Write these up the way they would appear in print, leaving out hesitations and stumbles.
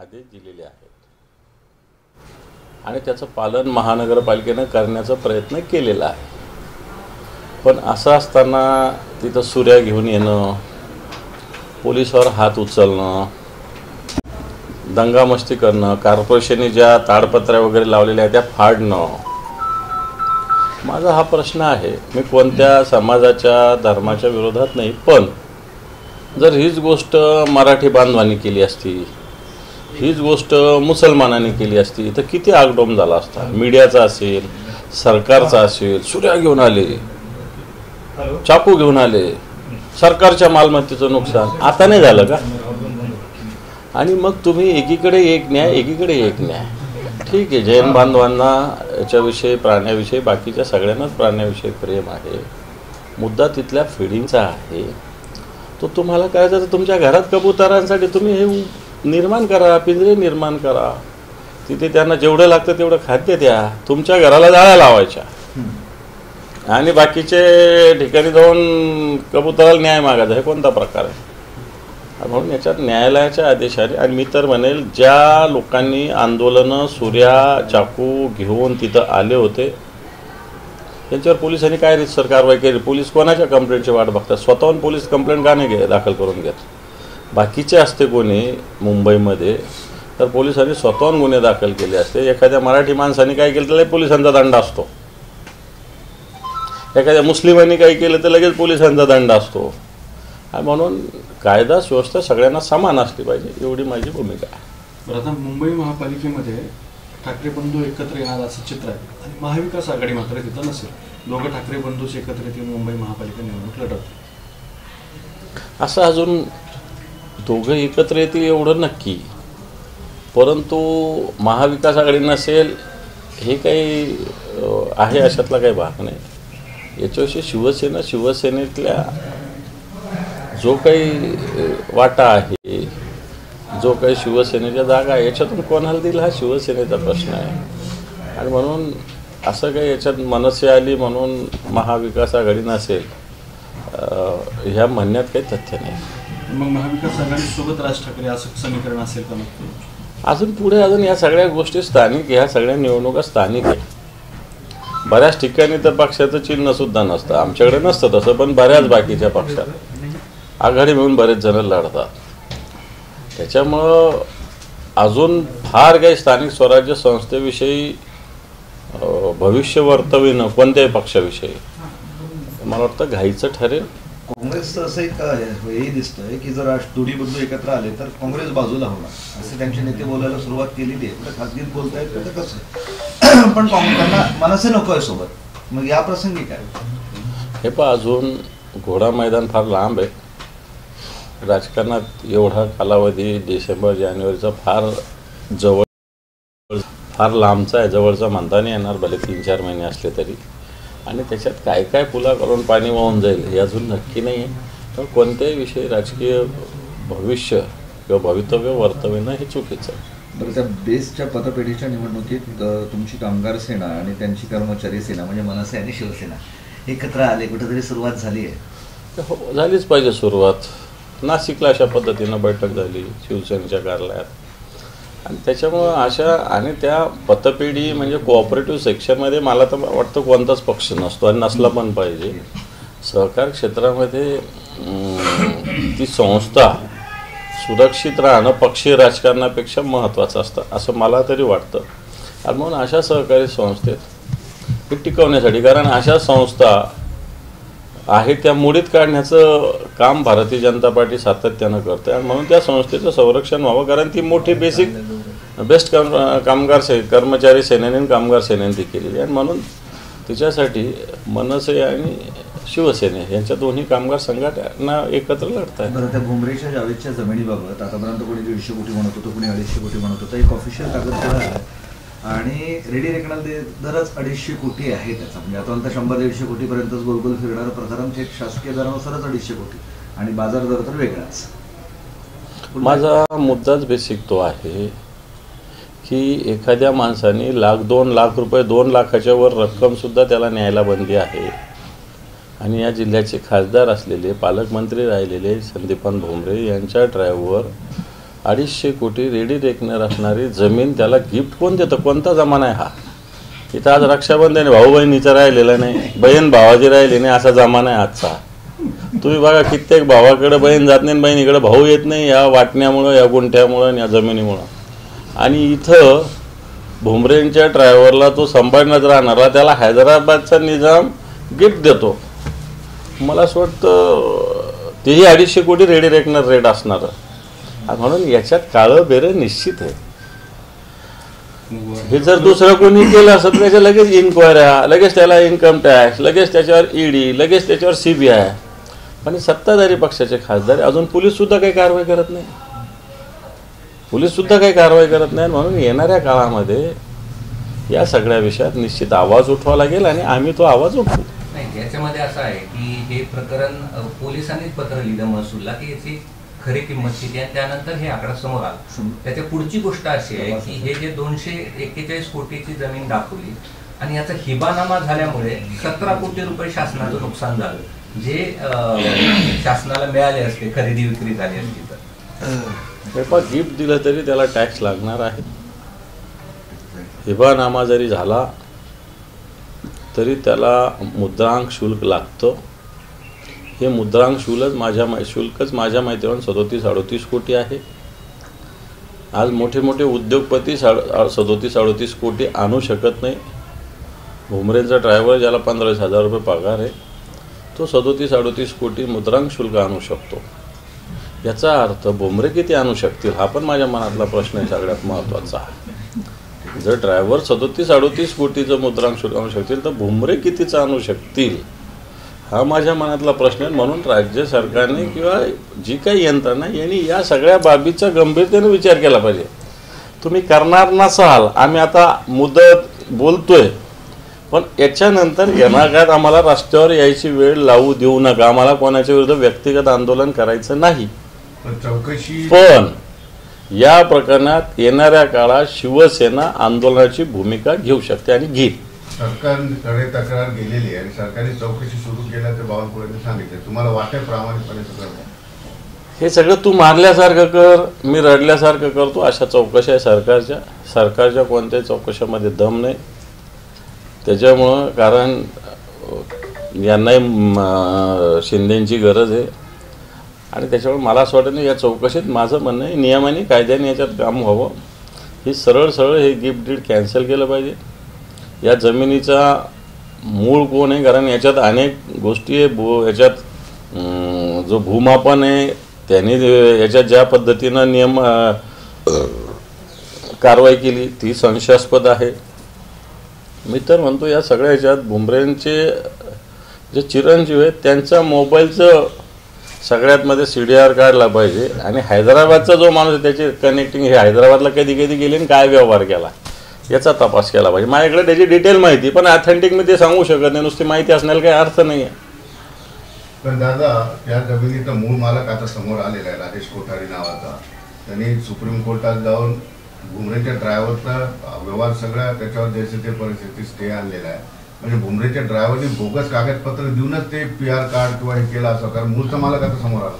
आदेश दिलेले आहेत आणि त्याचं पालन महानगरपालिकेने करण्याचा प्रयत्न केलेला आहे। पण असं असताना तिथं सुऱ्या घेऊन येणं, पोलिसावर हात उचलणं, दंगामस्ती करणं, कॉर्पोरेशनने ज्या ताडपत्र्या वगैरे लावलेल्या आहेत त्या फाडणं, माझा हा प्रश्न आहे। मी कोणत्या समाजाच्या धर्माच्या विरोधात नाही, पण जर हीच गोष्ट मराठी बांधवांनी केली असती, हीच गोष्ट मुसलमानांनी केली असती तर किती आगडोम झाला असता। मीडियाचा असेल, सरकारचा असेल, सुऱ्या घेऊन आले, चाकू घेऊन आले, सरकारच्या मालमत्तेचं नुकसान। आता नाही झालं का? आणि मग तुम्ही एकीकडे एक न्याय, एकीकडे एक न्याय। ठीक आहे, जैन बांधवांना याच्याविषयी, प्राण्याविषयी, बाकीच्या सगळ्यांनाच प्राण्याविषयी प्रेम आहे। मुद्दा तिथल्या फिडिंगचा आहे। तो तुम्हाला करायचा तर तुमच्या घरात कबुतरांसाठी तुम्ही हे निर्माण करा, पिंजरे निर्माण करा, तिथे त्यांना जेवढं लागतं तेवढं खाद्य द्या, तुमच्या घराला जाळ्या लावायच्या आणि बाकीचे ठिकाणी जाऊन कबुतराला न्याय मागायचा, हे कोणता प्रकार आहे? म्हणून याच्यात न्यायालयाच्या आदेशाने, आणि मी तर म्हणेल ज्या लोकांनी आंदोलनं सुऱ्या चाकू घेऊन तिथं आले होते त्यांच्यावर पोलिसांनी काय रीतसर कारवाई केली? पोलीस कोणाच्या कंप्लेंटची वाट बघतात? स्वतःहून पोलीस कंप्लेंट का नाही दाखल करून घेत? बाकीचे असते कोणी मुंबईमध्ये तर पोलिसांनी स्वतःहून गुन्हे दाखल केले असते। एखाद्या मराठी माणसाने काय केलं तर पोलिसांचा दंड असतो, एखाद्या मुस्लिमांनी काही केलं तर लगेच पोलिसांचा दंड असतो। म्हणून कायदा व्यवस्था सगळ्यांना समान असली पाहिजे, एवढी माझी भूमिका आहे। बरं, आता मुंबई महापालिकेमध्ये ठाकरे बंधू एकत्र येणार असं चित्र आहे आणि महाविकास आघाडी मात्र तिथं नसेल। दोघं ठाकरे बंधूच एकत्रित येऊन मुंबई महापालिका निवडणूक लढवतील असं अजून दोघं एकत्र येतील एवढं नक्की, परंतु महाविकास आघाडी नसेल हे काही आहे अशातला काही भाग नाही। याच्याविषयी शिवसेनेतल्या जो काही वाटा आहे, जो काही शिवसेनेच्या जागा आहे, याच्यातून कोणाला दिला हा शिवसेनेचा प्रश्न आहे। आणि म्हणून असं काही याच्यात मनसे आली म्हणून महाविकास आघाडी नसेल ह्या म्हणण्यात काही तथ्य नाही। मग महाविकास आघाडीसोबत राज ठाकरे असं समीकरण असेल का? मग अजून पुढे अजून या सगळ्या गोष्टी स्थानिक, ह्या सगळ्या निवडणुका स्थानिक आहे। बऱ्याच ठिकाणी तर पक्षाचं चिन्ह सुद्धा नसतं, आमच्याकडे नसतं तसं, पण बऱ्याच बाकीच्या पक्षात आघाडी मिळून बरेच जण लढतात। त्याच्यामुळं अजून फार काही स्थानिक स्वराज्य संस्थेविषयी भविष्य वर्तविणं कोणत्याही पक्षाविषयी मला वाटतं घाईचं ठरेल। काँग्रेसचं असं एक हेही दिसतंय की जर दोन्ही बंधू एकत्र आले तर काँग्रेस बाजूला होणार असे त्यांचे नेते बोलायला सुरुवात केलेली आहे। तर खासगीत बोलतायत तर कसं, पण त्यांना मनसे नको आहे सोबत, मग या प्रसंगी काय? हे पहा, अजून घोडा मैदान फार लांब आहे। राजकारणात एवढा कालावधी डिसेंबर जानेवारीचा फार लांबचा आहे, जवळचा म्हणता नाही येणार, भले 3-4 महिने असले तरी। आणि त्याच्यात काय काय पुला करून पाणी वाहून जाईल हे अजून नक्की नाही आहे। तर कोणत्याही विषयी राजकीय भविष्य किंवा भवितव्य वर्तविणं हे चुकीचं आहे। बरं, त्या बेस्टच्या पतपेढीच्या निवडणुकीत तुमची कामगार सेना आणि त्यांची कर्मचारी सेना म्हणजे मनसे आणि शिवसेना एकत्र आले, कुठेतरी सुरुवात झाली आहे? हो, झालीच पाहिजे सुरुवात। नाशिकला अशा पद्धतीनं बैठक झाली शिवसेनेच्या कार्यालयात, आणि त्याच्यामुळं अशा, आणि त्या पतपेढी म्हणजे कोऑपरेटिव्ह सेक्शनमध्ये मला तर वाटतं कोणताच पक्ष नसतो आणि नसला पण पाहिजे। सहकार क्षेत्रामध्ये ती संस्था सुरक्षित राहणं पक्षीय राजकारणापेक्षा महत्त्वाचं असतं असं मला तरी वाटतं। आणि म्हणून अशा सहकारी संस्थेत टिकवण्यासाठी, कारण अशा संस्था आहे त्या मोडीत काढण्याचं काम भारतीय जनता पार्टी सातत्यानं करते, आणि म्हणून त्या संस्थेचं संरक्षण व्हावं, कारण ती मोठी बेस्ट कर्मचारी सेनेने कामगार सेनेने ती केलेली आहे। आणि म्हणून तिच्यासाठी मनसे आणि शिवसेने यांच्या दोन्ही कामगार संघटना एकत्र लढत आहेत। बरं, त्या भुमरेच्या जावेदच्या जमिनीबाबत आतापर्यंत कोणी 150 कोटी म्हणत होतं, कोणी 250 कोटी म्हणत होतं। एक ऑफिशियल कागदपत्र आहे आणि रेडी रेकनल दरच 250 कोटी आहे त्याचा, म्हणजे आता 100-150 कोटीपर्यंतच गोलगोल फिरणारं प्रकरण थेट शासकीय दरानुसारच 250 कोटी आणि बाजार दर तर वेगळाच। माझा मुद्दाच बेसिक तो आहे की एखाद्या माणसाने 1,00,000-2 लाख रुपये, 2 लाखाच्या वर रक्कमसुद्धा त्याला न्यायला बंदी आहे। आणि या जिल्ह्याचे खासदार असलेले, पालकमंत्री राहिलेले संदीपान भुमरे यांच्या ड्राईव्हवर 250 कोटी रेडी रेकनर असणारी जमीन त्याला गिफ्ट कोण देतं? कोणता जमाना आहे हा? इथं आज रक्षाबंधन भाऊ बहिणीचं राहिलेलं नाही, बहीण भावाची राहिली नाही, असा जमाना आहे आजचा. तुम्ही बघा कित्येक भावाकडे बहीण जात नाही, बहिणीकडे भाऊ येत नाही, या वाटण्यामुळं, या गुंठ्यामुळं, या जमिनीमुळं. आणि इथं भुमरेंच्या ड्रायव्हरला तो संभाळण्यात राहणारा त्याला हैदराबादचा निजाम गिफ्ट देतो. मला असं वाटतं तेही 250 कोटी रेडी रेकनर रेट असणार. म्हणून याच्यात काळं बेरं निश्चित आहे. हे जर दुसरं कोणी केलं असतं त्याच्या लगेच इन्क्वायऱ्या, लगेच त्याला इन्कम टॅक्स, लगेच त्याच्यावर ईडी, लगेच त्याच्यावर CBI. पण सत्ताधारी पक्षाचे खासदार अजून पोलीससुद्धा काही कारवाई करत नाही, पोलीससुद्धा काही कारवाई करत नाही. म्हणून येणाऱ्या काळामध्ये या सगळ्या विषयात निश्चित आवाज उठवावा लागेल आणि आम्ही तो आवाज उठवू. नाही, याच्यामध्ये असं आहे की हे प्रकरण पोलिसांनीच पत्र लिहिलं महसूलला की याची खरी किंमत किती आहे, त्यानंतर हे आकडा समोर आला. त्याच्या पुढची गोष्ट अशी आहे की हे जे 241 कोटीची जमीन दाखवली आणि याचा हिबानामा झाल्यामुळे 17 कोटी रुपये शासनाचं नुकसान झालं, जे शासनाला मिळाले असते खरेदी विक्री झाली असती तर. गिफ्ट दिलं तरी त्याला टॅक्स लागणार आहे. हिबानामा जरी झाला तरी त्याला मुद्रांक शुल्क लागतं. हे मुद्रांक शुल्कच माझ्या माहितीवर 37-38 कोटी आहे. आज मोठे मोठे उद्योगपती 37-38 कोटी आणू शकत नाही. भुमरेंचा ड्रायव्हर ज्याला 15,000 रुपये पगार आहे तो 37-38 कोटी मुद्रांक शुल्क आणू शकतो. याचा अर्थ भुमरे किती आणू शकतील हा पण माझ्या मनातला प्रश्न आहे सगळ्यात महत्त्वाचा. जर ड्रायव्हर 37-38 कोटीचं मुद्रांक शुल्क आणू शकतील तर भुमरे कितीचं आणू शकतील हा माझ्या मनातला प्रश्न आहे. म्हणून राज्य सरकारने किंवा जी काही यंत्रणा यांनी या सगळ्या बाबीचा गंभीरतेने विचार केला पाहिजे. तुम्ही करणार नसाल, आम्ही आता मुदत बोलतोय, पण याच्यानंतर येणाऱ्यात आम्हाला रस्त्यावर यायची वेळ लावू देऊ नका. आम्हाला कोणाच्या विरुद्ध व्यक्तिगत आंदोलन करायचं नाही. पण या प्रकरणात येणाऱ्या काळात शिवसेना आंदोलनाची भूमिका घेऊ शकते आणि घेईल. सरकारकडे तक्रार गेलेली आहे आणि सरकारने चौकशी सुरू केल्याचं बावनकुळेंनी सांगितलं. तुम्हाला वाटते प्रामाणिकपणे हे सगळं तू मारल्यासारखं कर, मी रडल्यासारखं करतो अशा चौकशा आहे सरकारच्या कोणत्याही चौकशामध्ये दम नाही. त्याच्यामुळं कारण यांनाही शिंदेची गरज आहे आणि त्याच्यामुळे मला असं वाटतं नाही या चौकशीत माझं म्हणणं आहे नियमाने कायद्याने याच्यात काम व्हावं. ही सरळ हे गिफ्ट डीड कॅन्सल केलं पाहिजे. या जमिनीचा मूळ कोण आहे? कारण याच्यात अनेक गोष्टी आहे. याच्यात जो भूमापन आहे त्यांनी याच्यात ज्या पद्धतीनं कारवाई केली ती संशयास्पद आहे. मी तर म्हणतो या सगळ्या याच्यात भुमरेंचे जे चिरंजीव आहेत त्यांच्या मोबाईलचं सगळ्यात मध्ये CDR काढला पाहिजे आणि हैदराबादचा जो माणूस आहे त्याची कनेक्टिंग हे हैदराबादला कधी गेली आणि काय व्यवहार केला याचा तपास केला पाहिजे. माझ्याकडे त्याची डिटेल माहिती पण ऑथेंटिक मी ते सांगू शकत नाही. नुसती माहिती असण्याला काही अर्थ नाही आहे. पण दादा त्या जमिनीचा मूळ मालक आता समोर आलेला आहे राजेश कोठारी नावाचा. त्यांनी सुप्रीम कोर्टात जाऊन भुमरेच्या ड्रायव्हरचा व्यवहार सगळा त्याच्यावर जैसे ते परिस्थिती स्टे आणलेला आहे. म्हणजे भुमरेच्या ड्रायव्हरने बोगस कागदपत्र देऊनच ते PR कार्ड किंवा हे केलं असं, कारण मूळचा मालक आता समोर आला.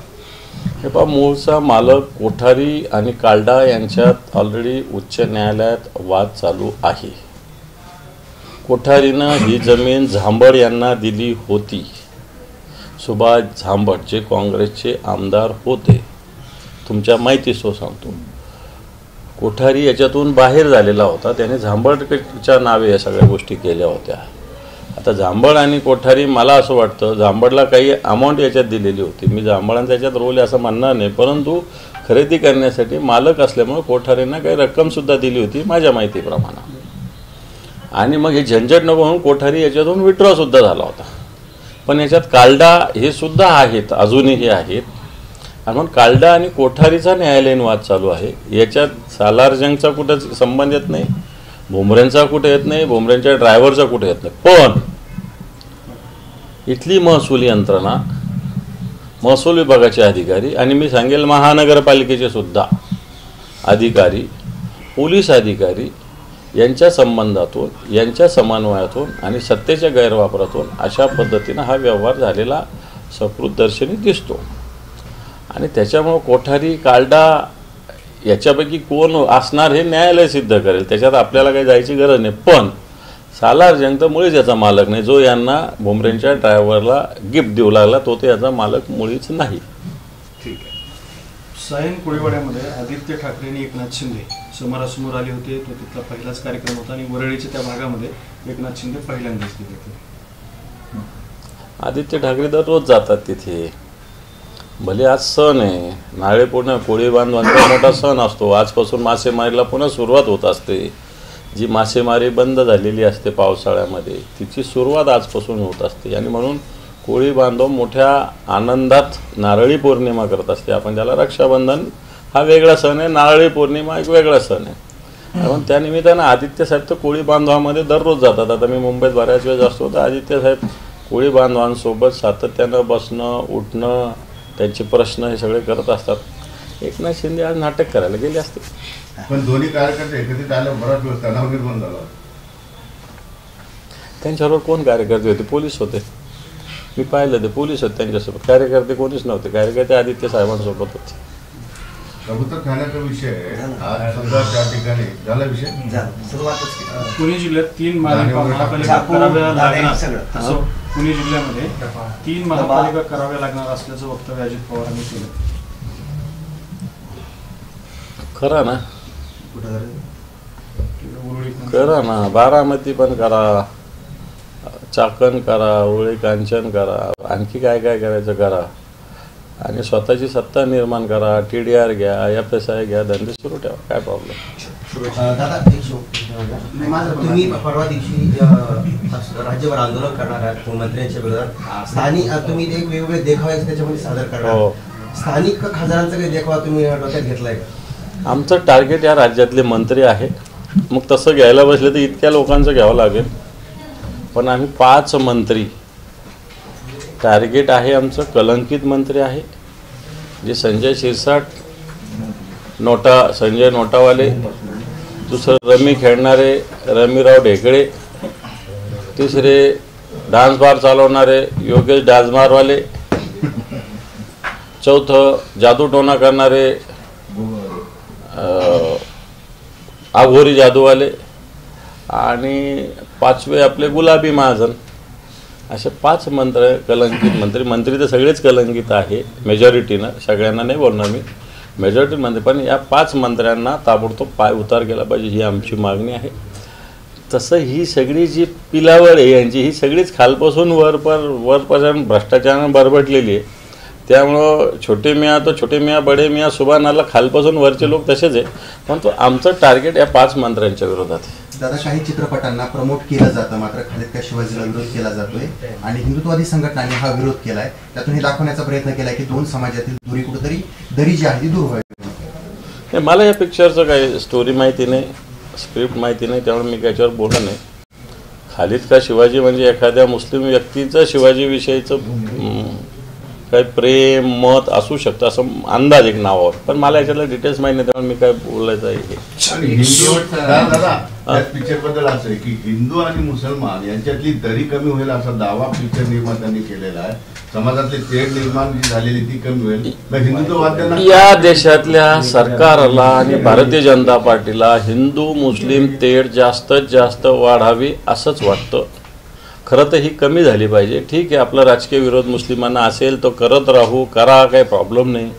हे पहा मूळचा मालक कोठारी आणि काल्डा यांच्यात ऑलरेडी उच्च न्यायालयात वाद चालू आहे. कोठारीनं ही जमीन झांबड यांना दिली होती. सुभाष झांबड जे काँग्रेसचे आमदार होते, तुमच्या माहितीसो सांगतो. कोठारी याच्यातून बाहेर झालेला होता, त्याने झांबडच्या नावे या सगळ्या गोष्टी केल्या होत्या. आता झांबड आणि कोठारी मला असं वाटतं झांबडला काही अमाऊंट याच्यात दिलेली होती. मी झांबडांचा याच्यात रोल असं म्हणणार नाही, परंतु खरेदी करण्यासाठी मालक असल्यामुळे कोठारींना काही रक्कमसुद्धा दिली होती माझ्या माहितीप्रमाणे. आणि मग हे झंझट नको म्हणून कोठारी याच्यातून विड्रॉसुद्धा झाला होता. पण याच्यात काल्डा हे सुद्धा आहेत, अजूनही आहेत. आणि म्हणून काल्डा आणि कोठारीचा न्यायालयीन वाद चालू आहे. याच्यात सालारजंगचा कुठं संबंध येत नाही, भुमरेंचा कुठे येत नाही, भुमरेंच्या ड्रायव्हरचा कुठे येत नाही. पण इथली महसूल यंत्रणा, महसूल विभागाचे अधिकारी आणि मी सांगेल महानगरपालिकेचे सुद्धा अधिकारी, पोलीस अधिकारी यांच्या संबंधातून, यांच्या समन्वयातून आणि सत्तेच्या गैरवापरातून अशा पद्धतीनं हा व्यवहार झालेला सकृतदर्शनी दिसतो. आणि त्याच्यामुळं कोठारी काल्डा याच्यापैकी कोण असणार हे न्यायालय सिद्ध करेल, त्याच्यात आपल्याला काही जायची गरज नाही. पण सालार जंग तर मुळीच याचा मालक नाही. जो यांना भुमरेंच्या ड्रायव्हरला गिफ्ट देऊ लागला तो ते याचा मालक मुळीच नाही. ठीक आहे. सायन कोळीवाड्यामध्ये आदित्य ठाकरे आणि एकनाथ शिंदे समोरासमोर आले होते. तो तिथला पहिलाच कार्यक्रम होता आणि वरळीच्या त्या भागामध्ये एकनाथ शिंदे पहिल्यांदाच गेले होते. आदित्य ठाकरे दररोज जातात तिथे. भले आज सण आहे, नारळी पौर्णिमा, कोळी बांधवांचा मोठा सण असतो. आजपासून मासेमारीला पुन्हा सुरुवात होत असते. जी मासेमारी बंद झालेली असते पावसाळ्यामध्ये तिची सुरुवात आजपासून होत असते. आणि म्हणून कोळी बांधव मोठ्या आनंदात नारळी पौर्णिमा करत असते. आपण त्याला रक्षाबंधन हा वेगळा सण आहे, नारळी पौर्णिमा एक वेगळा सण आहे. म्हणून त्या निमित्तानं आदित्य साहेब तर कोळी बांधवामध्ये दररोज जातात. आता मी मुंबईत बऱ्याच वेळ असतो तर आदित्य साहेब कोळी बांधवांसोबत सातत्यानं बसणं उठणं त्यांचे प्रश्न हे सगळे करत असतात. एकनाथ शिंदे आज नाटक करायला गेले असते. पण दोन्ही कार्यकर्ते एकत्रित आले, बराच वेळ तणाव निर्माण झाला. त्यांच्याबरोबर कोण कार्यकर्ते होते? पोलीस होते. मी पाहिलं ते पोलीस होते त्यांच्यासोबत, कार्यकर्ते कोणीच नव्हते. कार्यकर्ते आदित्य साहेबांसोबत होते. कबूतर खाण्याचा विषय आज समजा त्या ठिकाणी झाला विषय. पुणे जिल्ह्यात 3 महापालिका कराव्या लागणार असं पुणे जिल्ह्यामध्ये 3 महापालिका कराव्या लागणार असल्याचं वक्तव्य अजित पवारांनी केलं. खरं ना? करा ना, बारामती पण करा, चाकण करा, उरळी कांचन करा, आणखी काय काय करायचं करा. आणि स्वतःची सत्ता निर्माण करा. TDR घ्या, FSI घ्या, धंदे सुरू ठेवा, काय प्रॉब्लेम. दादा तुम्ही परवा दिवशी राज्यभर आंदोलन करणार आहात मंत्र्यांच्या विरोधात. स्थानिक तुम्ही एक वेगवेगळे देखावे त्याच्यामध्ये सादर करणार. स्थानिक खासदारांचा काही देखावा तुम्ही डोक्यात घेतलाय का? आमचं टार्गेट या राज्यातले मंत्री आहे. मग तसं घ्यायला बसले तर इतक्या लोकांचं घ्यावं लागेल. पण आम्ही 5 मंत्री टार्गेट आहे आमचं. कलंकित मंत्री आहे जे संजय शिरसाट, संजय नोटावाले, दुसरं रमी खेळणारे रमीराव ढेकळे, तिसरे डान्स बार चालवणारे योगेश डान्सबारवाले, चौथं जादूटोना करणारे आघोरी जादूवाले, आणि 5वे आपले गुलाबी महाजन. असे 5 कलंकित मंत्री तर सगळेच कलंकित आहे मेजॉरिटीनं. सगळ्यांना नाही बोलणार मी, मेजॉरिटी मंत्री. पण या 5 मंत्र्यांना ताबडतोब पाय उतार केला पाहिजे ही आमची मागणी आहे. तसं ही सगळी जी पिलावळ आहे यांची ही सगळीच खालपासून वरपर्यंत भ्रष्टाचारानं बरबटलेली आहे. त्यामुळं छोटे मियाँ तो छोटे मियाँ, बडे मियाँ सुभानाला खालपासून वरचे लोक तसेच आहे. परंतु आमचं टार्गेट या 5 मंत्र्यांच्या विरोधात आहे. दादा काही चित्रपटांना प्रमोट केलं जातं मात्र खालीद का शिवाजीला विरोध केला जातोय आणि हिंदुत्ववादी संघटनांनी हा विरोध केलाय. त्यातून हे दाखवण्याचा प्रयत्न केलाय की 2 समाजातील दुरी कुठेतरी दरी जी आहे ती दूर व्हावी. मला या पिक्चरचं काही स्टोरी माहिती नाही, स्क्रिप्ट माहिती नाही, त्यामुळे मी त्याच्यावर बोललं नाही. खालीद का शिवाजी म्हणजे एखाद्या मुस्लिम व्यक्तीचं शिवाजीविषयीचं काही प्रेम मत असू शकतं असं अंदाज एक नावावर. पण मला याच्यातलं डिटेल्स माहिती नाही त्यामुळे मी काय बोलायचं आहे. दादा पिक्चर बद्दल असं आहे की हिंदू आणि मुसलमान यांच्यातली दरी कमी होईल असा दावा पिक्चर निर्मात्यांनी केलेला आहे. समाजातली तेढ निर्माण जी झालेली ती कमी होईल. हिंदुत्ववाद्यांना या देशातल्या सरकारला आणि भारतीय जनता पार्टीला हिंदू मुस्लिम तेढ जास्तीत जास्त वाढावी असंच वाटतं. खरं तर ही कमी झाली पाहिजे. ठीक आहे, आपला राजकीय विरोध मुस्लिमांना असेल तो करत राहू, करा, काही प्रॉब्लेम नाही.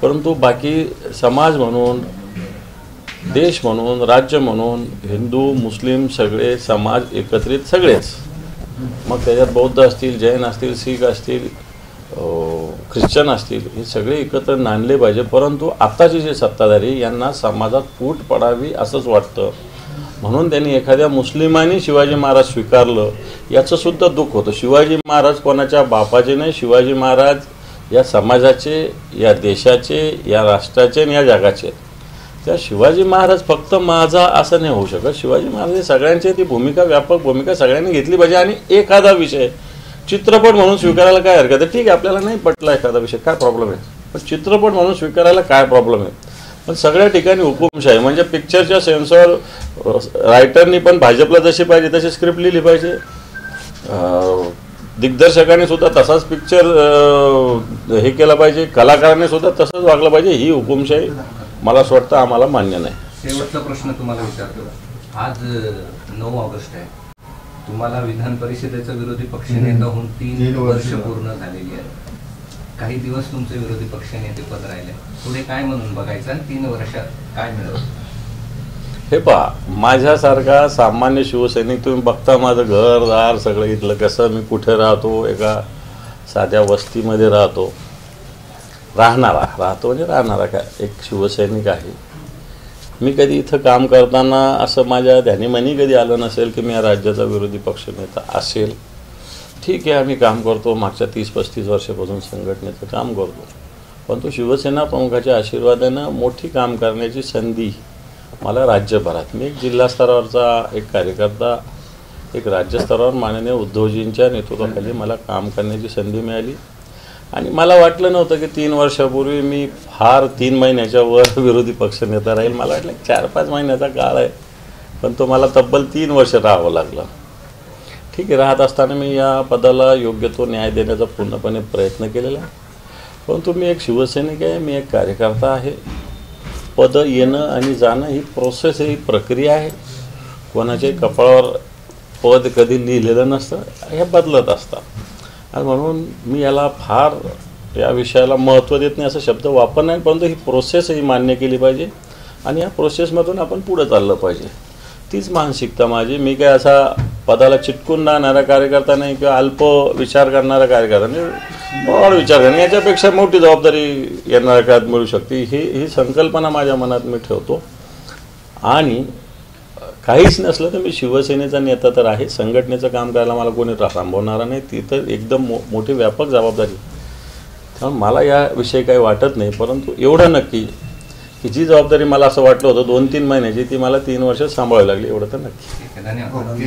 परंतु बाकी समाज म्हणून, देश म्हणून, राज्य म्हणून हिंदू मुस्लिम सगळे समाज एकत्रित सगळेच, मग त्याच्यात बौद्ध असतील, जैन असतील, शीख असतील, ख्रिश्चन असतील, हे सगळे एकत्र नांदले पाहिजे. परंतु आत्ताचे जे सत्ताधारी यांना समाजात फूट पडावी असंच वाटतं. म्हणून त्यांनी एखाद्या मुस्लिमांनी शिवाजी महाराज स्वीकारलं याचं सुद्धा दुःख होतं. शिवाजी महाराज कोणाच्या बापाचे नाही, शिवाजी महाराज या समाजाचे, या देशाचे, या राष्ट्राचे आणि या जगाचे. त्या शिवाजी महाराज फक्त माझा असं नाही होऊ शकत. शिवाजी महाराज हे सगळ्यांचे, ती भूमिका, व्यापक भूमिका सगळ्यांनी घेतली पाहिजे. आणि एखादा विषय चित्रपट म्हणून स्वीकारायला काय हरकत आहे? ठीक आहे, आपल्याला नाही पटला एखादा विषय, काय प्रॉब्लेम आहे? पण चित्रपट म्हणून स्वीकारायला काय प्रॉब्लेम आहे? पण सगळ्या ठिकाणी हुकुमशाही म्हणजे पिक्चरच्या सेन्सॉर रायटरनी पण भाजपला जशी पाहिजे तशी स्क्रिप्ट लिहिली पाहिजे. दिग्दर्शकाने सुद्धा तसाच पिक्चर हे केला पाहिजे, कलाकारांनी सुद्धा तसंच वागलं पाहिजे. ही हुकुमशाही मला असं वाटतं आम्हाला मान्य नाही. शेवटचा प्रश्न तुम्हाला विचारतो. आज 9 ऑगस्ट आहे. तुम्हाला विधान परिषदेचा विरोधी पक्षनेता होऊन 3 वर्ष पूर्ण झालेली आहेत. काही दिवस तुमचे विरोधी पक्षनेते पद राहिले. पुढे काय म्हणून बघायचं आणि 3 वर्षात काय मिळवलं? हे पहा, माझ्यासारखा सामान्य शिवसैनिक, तुम्ही बघता माझं घरदार सगळं इथलं कसं, मी कुठे राहतो, एका साध्या वस्तीमध्ये राहतो म्हणजे राहणारा काय एक शिवसैनिक आहे. मी कधी इथं काम करताना असं माझ्या ध्यानीमनी कधी आलं नसेल की मी या राज्याचा विरोधी पक्षनेता असेल. ठीक आहे, आम्ही काम करतो, मागच्या 30-35 वर्षापासून संघटनेचं काम करतो, पण तो शिवसेना प्रमुखाच्या आशीर्वादानं मोठी काम करण्याची संधी मला राज्यभरात, मी एक जिल्हा स्तरावरचा एक कार्यकर्ता, एक राज्यस्तरावर माननीय उद्धवजींच्या नेतृत्वाखाली मला काम करण्याची संधी मिळाली. आणि मला वाटलं नव्हतं की 3 वर्षापूर्वी मी फार 3 महिन्याच्या वर विरोधी पक्षनेता राहील. मला वाटलं 4-5 महिन्याचा काळ आहे, पण तो मला तब्बल 3 वर्ष राहावं लागलं. ठीक आहे, राहत असताना मी या पदाला योग्य तो न्याय देण्याचा पूर्णपणे प्रयत्न केलेला आहे. परंतु मी एक शिवसैनिक आहे, मी एक कार्यकर्ता आहे. पद येणं आणि जाणं ही प्रोसेस, ही प्रक्रिया आहे. कोणाच्याही कपाळावर पद कधी लिहिलेलं नसतं, हे बदलत असतात. आणि म्हणून मी याला फार या विषयाला महत्त्व देत नाही असं शब्द वापर नाही, परंतु ही प्रोसेस ही मान्य केली पाहिजे आणि या प्रोसेसमधून आपण पुढं चाललं पाहिजे. तीच मानसिकता माझी. मी काय असा पदाला चिटकून राहणारा कार्यकर्ता नाही किंवा अल्प विचार करणारा कार्यकर्ता नाही, ब्रॉड विचार करणे, याच्यापेक्षा मोठी जबाबदारी येणाऱ्या काळात मिळू शकते ही संकल्पना माझ्या मनात मी ठेवतो. आणि काहीच नसलं तर मी शिवसेनेचा नेता तर आहे, संघटनेचं काम करायला मला कोणी थांबवणारा नाही. ती तर एकदम मोठी व्यापक जबाबदारी, त्यामुळे मला याविषयी काही वाटत नाही. परंतु एवढं नक्की की जी जबाबदारी मला असं वाटलं होतं 2-3 महिन्याची, ती मला 3 वर्ष सांभाळावी लागली, एवढं तर नक्की. धन्यवाद.